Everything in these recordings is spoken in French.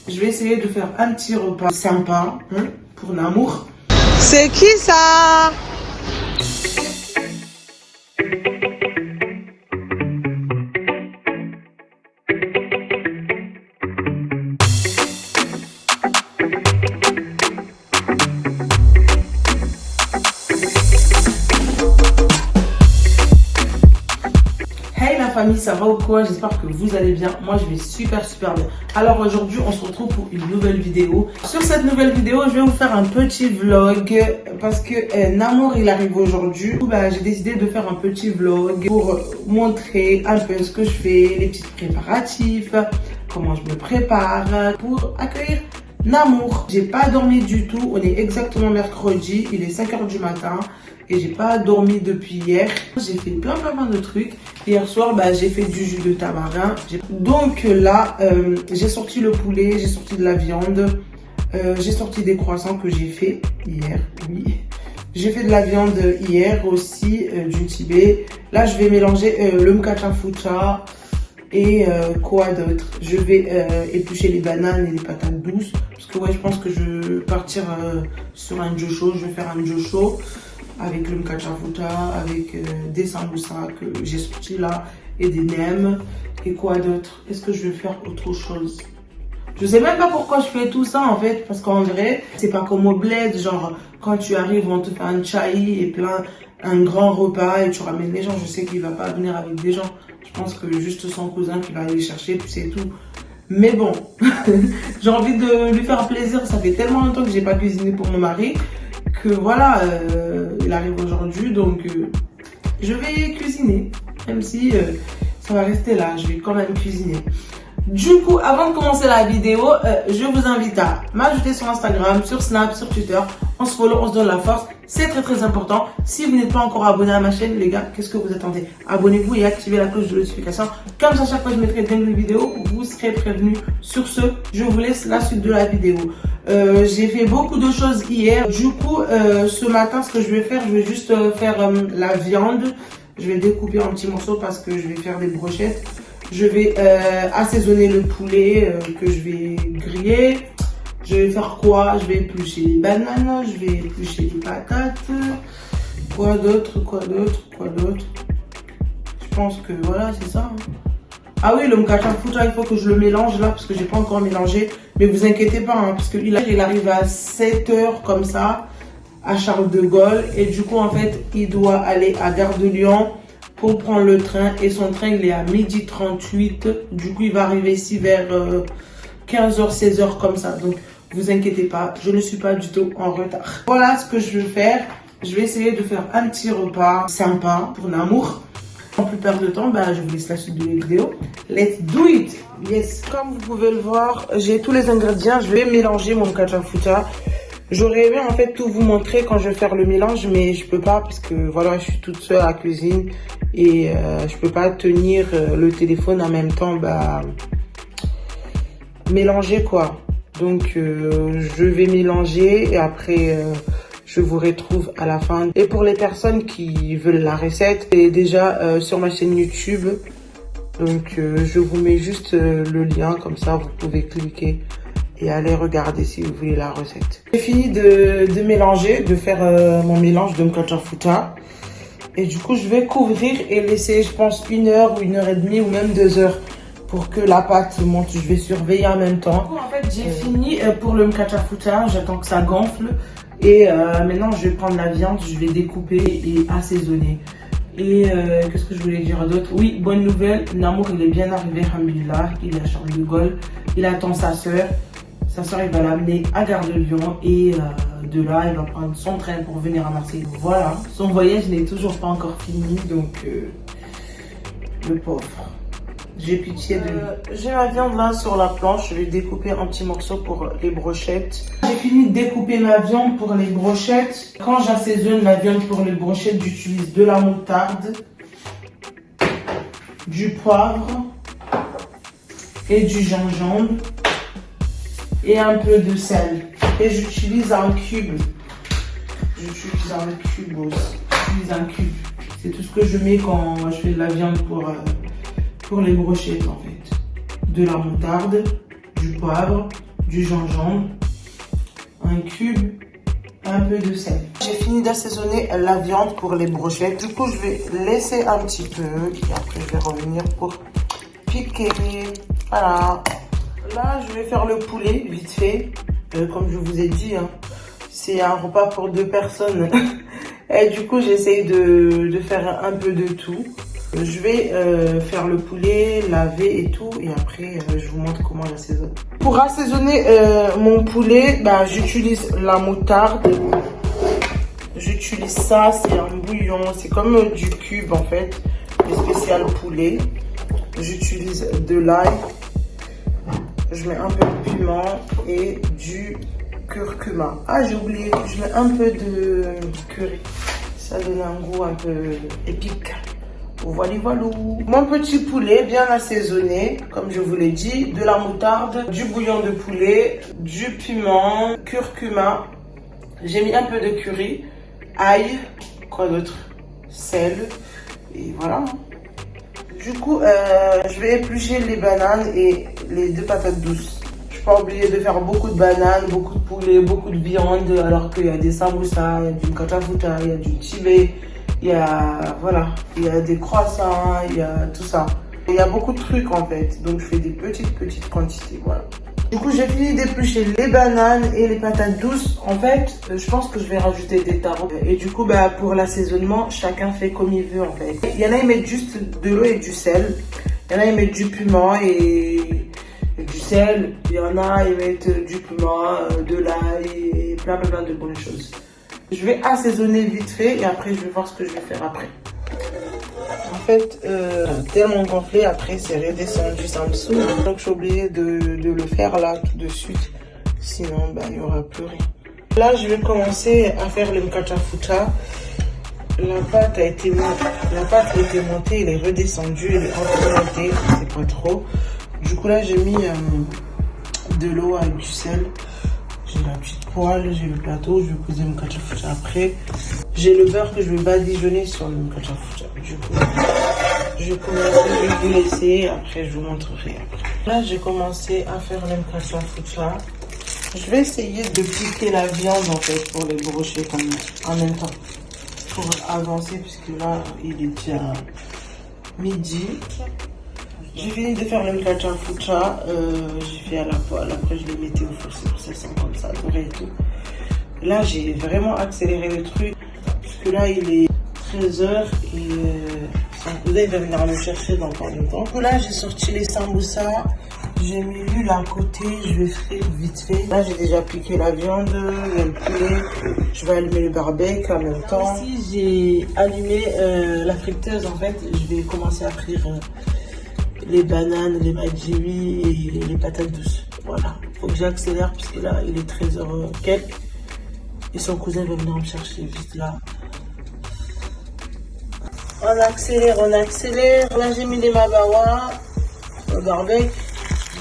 Je vais essayer de faire un petit repas sympa pour Namour. C'est qui ça? Famille, ça va ou quoi? J'espère que vous allez bien. Moi je vais super bien. Alors aujourd'hui on se retrouve pour une nouvelle vidéo. Sur cette nouvelle vidéo je vais vous faire un petit vlog parce que Namour il arrive aujourd'hui. J'ai décidé de faire un petit vlog pour montrer un peu ce que je fais, les petits préparatifs, comment je me prépare pour accueillir Namour. J'ai pas dormi du tout, on est exactement mercredi, il est 5 h du matin. Et j'ai pas dormi depuis hier. J'ai fait plein de trucs. Hier soir, j'ai fait du jus de tamarin. Donc là, j'ai sorti le poulet, j'ai sorti de la viande. J'ai sorti des croissants que j'ai fait hier, oui. J'ai fait de la viande hier aussi, du Tibet. Là, je vais mélanger le mkachafucha et quoi d'autre. Je vais éplucher les bananes et les patates douces. Parce que ouais, je pense que je vais partir sur un josho. Je vais faire un josho avec le mkachafucha, avec des samoussas que j'ai sortis là et des nems. Et quoi d'autre? Est-ce que je vais faire autre chose? Je sais même pas pourquoi je fais tout ça en fait, parce qu'en vrai c'est pas comme au bled, genre quand tu arrives on te fait un chai et un grand repas et tu ramènes les gens. Je sais qu'il va pas venir avec des gens, je pense que juste son cousin qui va aller chercher puis c'est tout. Mais bon, j'ai envie de lui faire plaisir, ça fait tellement longtemps que j'ai pas cuisiné pour mon mari que voilà, il arrive aujourd'hui, donc je vais cuisiner, même si ça va rester là, je vais quand même cuisiner. Du coup, avant de commencer la vidéo, je vous invite à m'ajouter sur Instagram, sur Snap, sur Twitter. On se follow, on se donne la force. C'est très important. Si vous n'êtes pas encore abonné à ma chaîne, les gars, qu'est-ce que vous attendez? Abonnez-vous et activez la cloche de notification. Comme ça, chaque fois que je mettrai une vidéo, vous serez prévenus. Sur ce, je vous laisse la suite de la vidéo. J'ai fait beaucoup de choses hier. Du coup, ce matin, ce que je vais faire, je vais juste faire la viande. Je vais découper en petits morceaux parce que je vais faire des brochettes. Je vais assaisonner le poulet que je vais griller. Je vais faire quoi? Je vais éplucher les bananes, je vais éplucher les patates. Quoi d'autre? Je pense que voilà, c'est ça. Ah oui, le mkachafucha, il faut que je le mélange là parce que j'ai pas encore mélangé. Mais vous inquiétez pas, parce que il arrive à 7 h comme ça à Charles de Gaulle. Et du coup, en fait, il doit aller à Gare de Lyon pour prendre le train. Et son train, il est à 12h38. Du coup, il va arriver ici vers 15 h, 16 h comme ça. Donc, vous inquiétez pas, je ne suis pas du tout en retard. Voilà ce que je vais faire. Je vais essayer de faire un petit repas sympa pour Namour. Sans plus perdre de temps, je vous laisse la suite de la vidéo. Let's do it! Yes! Comme vous pouvez le voir, j'ai tous les ingrédients. Je vais mélanger mon mkachafucha. J'aurais aimé en fait tout vous montrer quand je vais faire le mélange, mais je peux pas parce que voilà, je suis toute seule à la cuisine et je peux pas tenir le téléphone en même temps, mélanger quoi. Donc je vais mélanger et après je vous retrouve à la fin. Et pour les personnes qui veulent la recette, c'est déjà sur ma chaîne YouTube. Donc je vous mets juste le lien, comme ça vous pouvez cliquer et aller regarder si vous voulez la recette. J'ai fini de mélanger, de faire mon mélange de mkachafucha. Et du coup je vais couvrir et laisser je pense 1 h ou 1h30 ou même 2 heures pour que la pâte monte. Je vais surveiller en même temps. Du coup, en fait j'ai fini pour le mkachafucha, j'attends que ça gonfle. Et maintenant je vais prendre la viande, je vais découper et assaisonner. Et qu'est-ce que je voulais dire d'autre? Oui, bonne nouvelle, Namour il est bien arrivé, alhamdoulilah, il est à Charles de Gaulle. Il attend sa soeur. Sa soeur il va l'amener à Gare de Lyon et de là il va prendre son train pour venir à Marseille. Voilà, son voyage n'est toujours pas encore fini, donc le pauvre. J'ai pitié de lui. J'ai la viande là sur la planche, je vais découper en petits morceaux pour les brochettes. J'ai fini de découper ma viande pour les brochettes. Quand j'assaisonne la viande pour les brochettes, j'utilise de la moutarde, du poivre et du gingembre et un peu de sel. Et j'utilise un cube. J'utilise un cube aussi. J'utilise un cube. C'est tout ce que je mets quand je fais de la viande pour les brochettes en fait. De la moutarde, du poivre, du gingembre, un cube, un peu de sel. J'ai fini d'assaisonner la viande pour les brochettes. Du coup, je vais laisser un petit peu et après je vais revenir pour piquer. Voilà. Là, je vais faire le poulet vite fait. Comme je vous ai dit, hein, c'est un repas pour 2 personnes. Et du coup, j'essaye de faire un peu de tout. Je vais faire le poulet, laver et tout. Et après, je vous montre comment l'assaisonner. Pour assaisonner mon poulet, bah, j'utilise la moutarde. J'utilise ça, c'est un bouillon. C'est comme du cube en fait. Le spécial poulet. J'utilise de l'ail. Je mets un peu de piment et du curcuma. Ah, j'ai oublié. Je mets un peu de curry. Ça donne un goût un peu épique. Voilà, voilà. Mon petit poulet bien assaisonné, comme je vous l'ai dit, de la moutarde, du bouillon de poulet, du piment, curcuma. J'ai mis un peu de curry, ail, quoi d'autre, sel, et voilà. Du coup, je vais éplucher les bananes et les 2 patates douces. Je ne suis pas obligée de faire beaucoup de bananes, beaucoup de poulet, beaucoup de viande, alors qu'il y a des samoussas, il y a du katafuta, il y a du tibé. Il y a, voilà, il y a des croissants, il y a tout ça. Il y a beaucoup de trucs en fait, donc je fais des petites quantités, voilà. Du coup, j'ai fini d'éplucher les bananes et les patates douces. En fait, je pense que je vais rajouter des tarots. Et du coup, bah, pour l'assaisonnement, chacun fait comme il veut en fait. Il y en a, ils mettent juste de l'eau et du sel. Il y en a, ils mettent du piment et du sel. Il y en a, ils mettent du piment, de l'ail et plein de bonnes choses. Je vais assaisonner vite fait et après je vais voir ce que je vais faire après. En fait, tellement gonflé, après c'est redescendu ça en dessous. Donc je suis obligée de le faire là tout de suite. Sinon, bah, il n'y aura plus rien. Là, je vais commencer à faire le mkatafuta. La pâte a été montée, elle est redescendue, elle est incrémentée, c'est pas trop. Du coup là, j'ai mis de l'eau avec du sel. J'ai la petite poêle, j'ai le plateau, je vais poser mon mkatafuta après. J'ai le beurre que je vais badigeonner sur le mkatafuta. Du coup, je vais commencer, je vais vous laisser, après je vous montrerai après. Là, j'ai commencé à faire le mkatafuta. Je vais essayer de piquer la viande en fait pour les brocher comme en même temps. Pour avancer puisque là, il est déjà midi. J'ai fini de faire le mkatafuta, j'ai fait à la poêle, après je le mettais au four, c'est pour ça sent comme ça, doré et tout. Là j'ai vraiment accéléré le truc, puisque là il est 13h et son cousin il va venir me chercher dans pas longtemps. Du coup là j'ai sorti les samoussas, j'ai mis l'huile à côté, je vais frire vite fait. Là j'ai déjà piqué la viande, le poulet, je vais allumer le barbecue en même temps. Ici j'ai allumé la friteuse en fait, je vais commencer à frire les bananes, les maggiris et les patates douces. Voilà, faut que j'accélère puisque là il est 13h quelques et son cousin va venir me chercher vite là. On accélère. Là j'ai mis les mabawa au barbecue.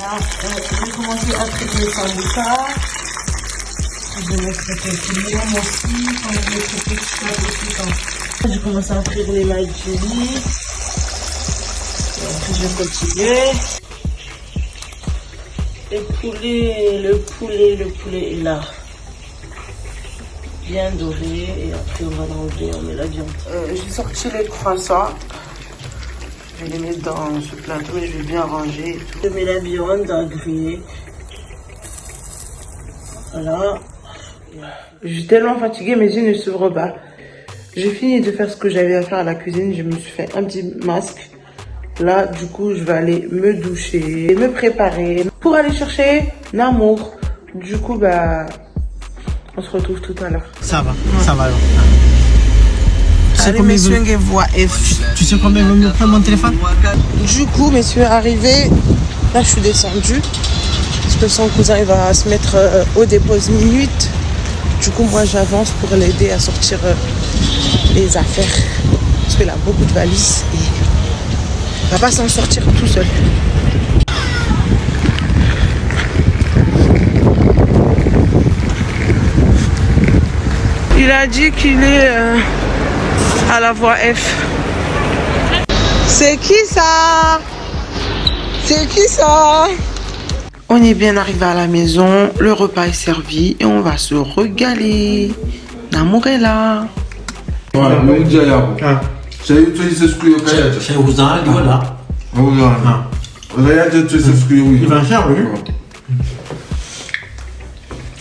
Là je vais commencer à frire les samoussas. Je vais mettre quelques limons aussi. Quand je vais couper tout ça aussi. Je commence à frire les maggiris. Je vais continuer. Le poulet est là. Bien doré. Et après on va l'enlever, on met la viande. J'ai sorti les croissants. Je vais les mettre dans ce plateau et je vais bien ranger. Et tout. Je mets la viande à griller. Voilà. Je suis tellement fatiguée, mes yeux ne s'ouvrent pas. J'ai fini de faire ce que j'avais à faire à la cuisine. Je me suis fait un petit masque. Là, du coup, je vais aller me doucher, me préparer pour aller chercher Namour. Du coup, bah, on se retrouve tout à l'heure. Ça va alors. Allez, messieurs, voix F. Tu sais combien il va me prendre mon téléphone? Du coup, messieurs, arrivé. Là, je suis descendue. Parce que son cousin, il va se mettre au dépose minute. Du coup, moi, j'avance pour l'aider à sortir les affaires. Parce qu'il a beaucoup de valises et il va pas s'en sortir tout seul. Il a dit qu'il est à la voie F. C'est qui ça? C'est qui ça? On est bien arrivé à la maison, le repas est servi et on va se régaler. Namour est là. Ah. Chez vous en allez, voilà. Il va faire, oui.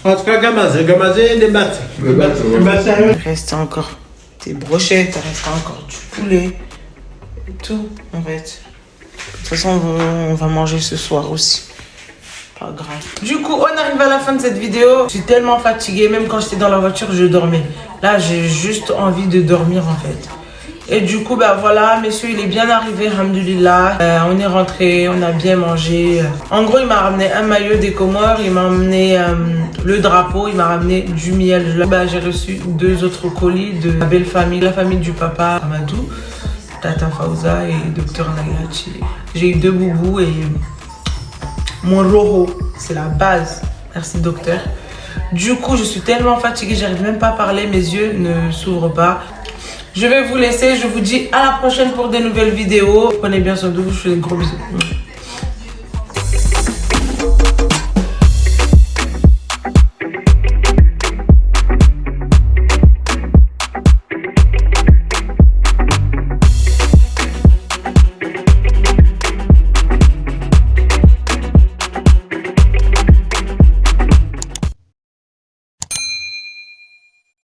En tout cas, gamazé, des battes. Il reste encore des brochettes, il reste encore du poulet. Tout, en fait. De toute façon, on va manger ce soir aussi. Pas grave. Du coup, on arrive à la fin de cette vidéo. Je suis tellement fatiguée. Même quand j'étais dans la voiture, je dormais. Là, j'ai juste envie de dormir, en fait. Et du coup, bah voilà, messieurs, il est bien arrivé, alhamdoulilah. On est rentré, on a bien mangé. En gros, il m'a ramené un maillot des Comores, il m'a ramené le drapeau, il m'a ramené du miel. Bah, j'ai reçu 2 autres colis de la belle famille, la famille du papa Amadou, Tata Fauza et Dr Nagachi. J'ai eu 2 boubous et mon roho, c'est la base. Merci docteur. Du coup, je suis tellement fatiguée, j'arrive même pas à parler, mes yeux ne s'ouvrent pas. Je vais vous laisser, je vous dis à la prochaine pour de nouvelles vidéos. Prenez bien soin de vous, je vous fais des gros bisous.